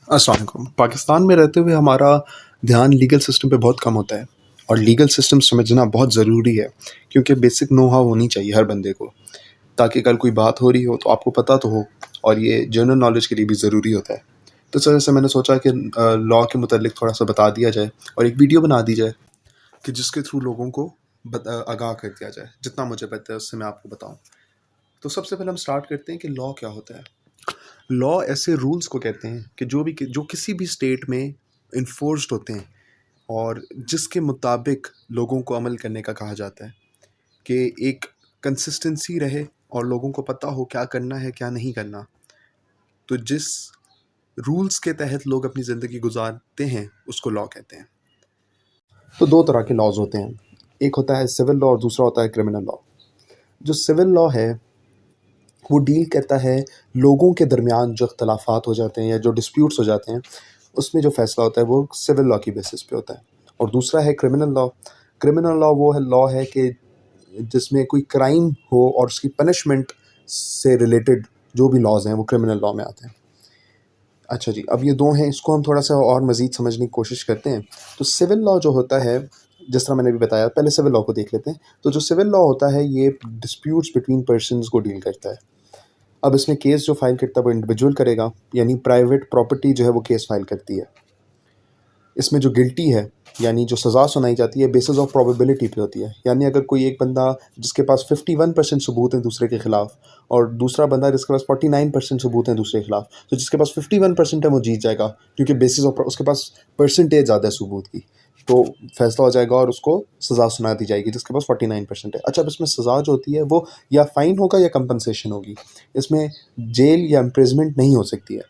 अस्सलाम वालेकुम। पाकिस्तान में रहते हुए हमारा ध्यान लीगल सिस्टम पे बहुत कम होता है और लीगल सिस्टम समझना बहुत ज़रूरी है क्योंकि बेसिक नो हाउ होनी चाहिए हर बंदे को, ताकि कल कोई बात हो रही हो तो आपको पता तो हो, और ये जनरल नॉलेज के लिए भी ज़रूरी होता है। तो इस वजह से मैंने सोचा कि लॉ के मुतालिक थोड़ा-सा बता दिया जाए और एक वीडियो बना दी जाए कि जिसके थ्रू लोगों को आगाह कर दिया जाए। जितना मुझे पता है उससे मैं आपको बताऊँ। तो सबसे पहले हम स्टार्ट करते हैं कि लॉ क्या होता है। लॉ ऐसे रूल्स को कहते हैं कि जो किसी भी स्टेट में इन्फोर्स्ड होते हैं और जिसके मुताबिक लोगों को अमल करने का कहा जाता है, कि एक कंसिस्टेंसी रहे और लोगों को पता हो क्या करना है क्या नहीं करना। तो जिस रूल्स के तहत लोग अपनी ज़िंदगी गुजारते हैं उसको लॉ कहते हैं। तो दो तरह के लॉज होते हैं, एक होता है सिविल लॉ और दूसरा होता है क्रिमिनल लॉ। जो सिविल लॉ है वो डील करता है लोगों के दरमियान जो अख्तलाफात हो जाते हैं या जो डिस्प्यूट्स हो जाते हैं, उसमें जो फ़ैसला होता है वो सिविल लॉ की बेसिस पे होता है। और दूसरा है क्रिमिनल लॉ। क्रिमिनल लॉ वो है लॉ है कि जिसमें कोई क्राइम हो और उसकी पनिशमेंट से रिलेटेड जो भी लॉज हैं वो क्रिमिनल लॉ में आते हैं। अच्छा जी, अब ये दो हैं, इसको हम थोड़ा सा और मज़ीद समझने की कोशिश करते हैं। तो सिविल लॉ जो होता है, जिस तरह मैंने अभी बताया, पहले सिविल लॉ को देख लेते हैं। तो जो सिविल लॉ होता है ये डिस्प्यूट्स बिटवीन पर्सन्स को डील करता है। अब इसमें केस जो फाइल करता है वो इंडिविजुअल करेगा, यानी प्राइवेट प्रॉपर्टी जो है वो केस फाइल करती है। इसमें जो गिल्टी है, यानी जो सज़ा सुनाई जाती है, बेसिस ऑफ प्रोबेबिलिटी पे होती है। यानी अगर कोई एक बंदा जिसके पास 51% सबूत हैं दूसरे के ख़िलाफ़, और दूसरा बंदा जिसके पास 49% सबूत हैं दूसरे के ख़िलाफ़, तो जिसके पास 51% है वो जीत जाएगा, क्योंकि बेसिस ऑफ उसके पास परसेंटेज ज़्यादा है सबूत की। तो फैसला हो जाएगा और उसको सज़ा सुना दी जाएगी जिसके पास 49% है। अच्छा, अब इसमें सज़ा जो होती है वो या फ़ाइन होगा या कंपनसेशन होगी। इसमें जेल या इम्प्रिजमेंट नहीं हो सकती है,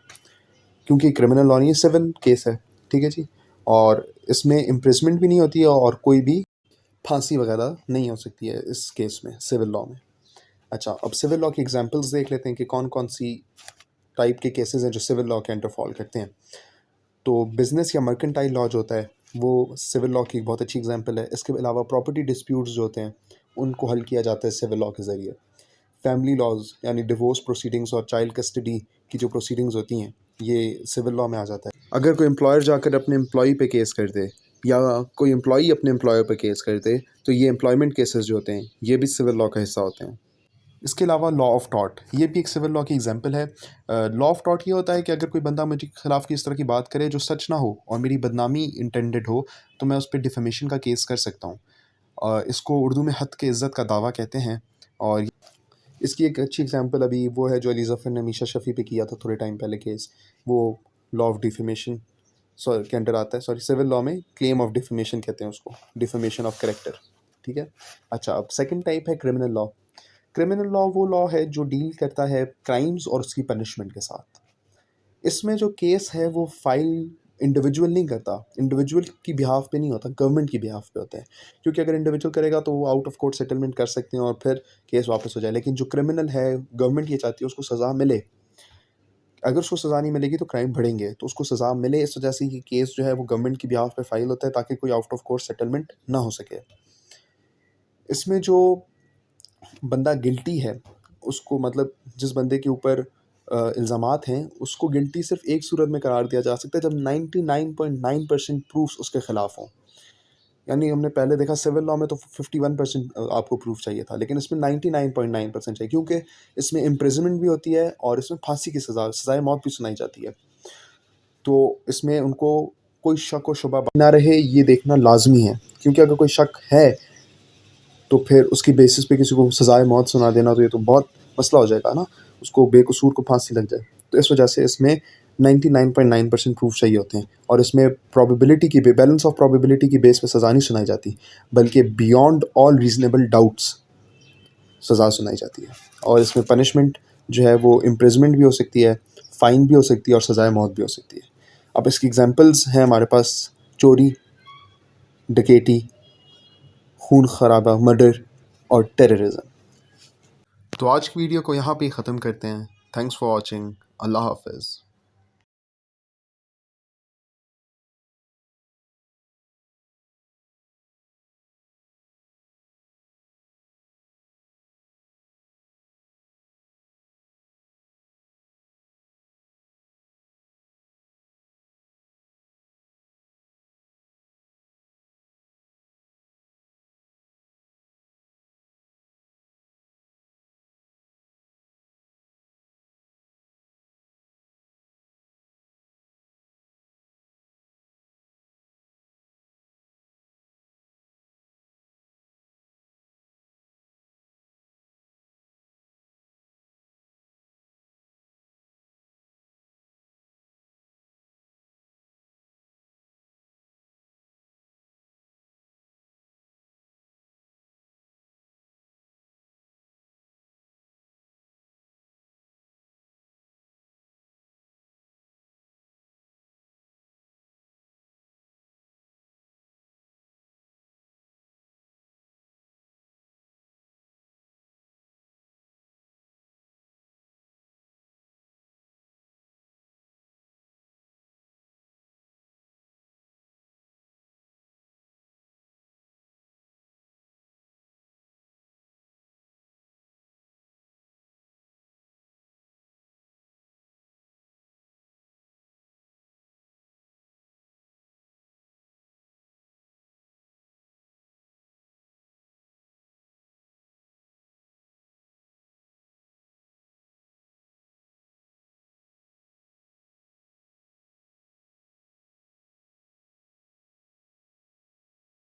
क्योंकि क्रिमिनल लॉ नहीं है, सिविल केस है। ठीक है जी। और इसमें इम्प्रिजमेंट भी नहीं होती है और कोई भी फांसी वगैरह नहीं हो सकती है इस केस में, सिविल लॉ में। अच्छा, अब सिविल लॉ की एग्जांपल्स देख लेते हैं कि कौन कौन सी टाइप के केसेस हैं जो सिविल लॉ के अंडर फॉल करते हैं। तो बिजनेस या मर्केंटाइल लॉ जो होता है वो सिविल लॉ की एक बहुत अच्छी एग्जांपल है। इसके अलावा प्रॉपर्टी डिस्प्यूट्स जो होते हैं उनको हल किया जाता है सिविल लॉ के ज़रिए। फैमिली लॉज यानी डिवोर्स प्रोसीडिंग्स और चाइल्ड कस्टडी की जो प्रोसीडिंग्स होती हैं, ये सिविल लॉ में आ जाता है। अगर कोई एम्प्लॉयर जाकर अपने एम्प्लॉई पे केस कर दे या कोई एम्प्लॉई अपने एम्प्लॉयर पे केस कर दे, तो ये एम्प्लॉयमेंट केसेस जो होते हैं ये भी सिविल लॉ का हिस्सा होते हैं। इसके अलावा लॉ ऑफ टॉर्ट, ये भी एक सिविल लॉ की एग्जांपल है। लॉ ऑफ टॉर्ट ये होता है कि अगर कोई बंदा मुझे खिलाफ किस तरह की बात करे जो सच ना हो और मेरी बदनामी इंटेंडेड हो, तो मैं उस पर डिफेमेशन का केस कर सकता हूँ। इसको उर्दू में हद के इज़्ज़त का दावा कहते हैं। और इसकी एक अच्छी एग्जांपल अभी वो है जो अली ज़फ़र ने मीशा शफ़ी पे किया था थोड़े टाइम पहले केस। वो लॉ ऑफ डिफेमेशन सॉरी के अंडर आता है, सॉरी सिविल लॉ में क्लेम ऑफ डिफेमेशन कहते हैं उसको, डिफेमेशन ऑफ कैरेक्टर। ठीक है। अच्छा, अब सेकंड टाइप है क्रिमिनल लॉ। क्रिमिनल लॉ वो लॉ है जो डील करता है क्राइम्स और उसकी पनिशमेंट के साथ। इसमें जो केस है वो फाइल इंडिविजुअल नहीं करता, इंडिविजुअल की बिहाफ पे नहीं होता, गवर्नमेंट की बिहाफ पे होता है। क्योंकि अगर इंडिविजुअल करेगा तो वो आउट ऑफ कोर्ट सेटलमेंट कर सकते हैं और फिर केस वापस हो जाए। लेकिन जो क्रिमिनल है, गवर्नमेंट ये चाहती है उसको सज़ा मिले। अगर उसको सज़ा नहीं मिलेगी तो क्राइम बढ़ेंगे, तो उसको सज़ा मिले इस वजह से ये केस जो है वो गवर्नमेंट की बिहाफ पे फाइल होता है, ताकि कोई आउट ऑफ कोर्ट सेटलमेंट ना हो सके। इसमें जो बंदा गिल्टी है उसको, मतलब जिस बंदे के ऊपर इल्ज़ामात हैं, उसको गिल्टी सिर्फ एक सूरत में करार दिया जा सकता है जब 99.9% प्रूफ्स उसके ख़िलाफ़ हों। यानी हमने पहले देखा सिविल लॉ में तो 51% आपको प्रूफ चाहिए था, लेकिन इसमें 99.9% चाहिए, क्योंकि इसमें इम्प्रिजनमेंट भी होती है और इसमें फांसी की सज़ाए मौत भी सुनाई जाती है। तो इसमें उनको कोई शक व शुबा ना रहे ये देखना लाजमी है, क्योंकि अगर कोई शक है तो फिर उसकी बेसिस पे किसी को सज़ाए मौत सुना देना तो ये तो बहुत मसला हो जाएगा ना, उसको बेकसूर को फांसी लग जाए। तो इस वजह से इसमें 99.9% प्रूफ चाहिए होते हैं, और इसमें प्रोबेबिलिटी की बैलेंस ऑफ प्रोबेबिलिटी की बेस पे सज़ा नहीं सुनाई जाती, बल्कि बियॉन्ड ऑल रीजनेबल डाउट्स सज़ा सुनाई जाती है। और इसमें पनिशमेंट जो है वो इम्प्रिजमेंट भी हो सकती है, फ़ाइन भी हो सकती है और सज़ाए मौत भी हो सकती है। अब इसकी एग्जांपल्स हैं हमारे पास: चोरी, डकैती, खून खराबा, मर्डर और टेररिज्म। तो आज की वीडियो को यहाँ पे ख़त्म करते हैं। Thanks for watching. अल्लाह हाफ़िज़।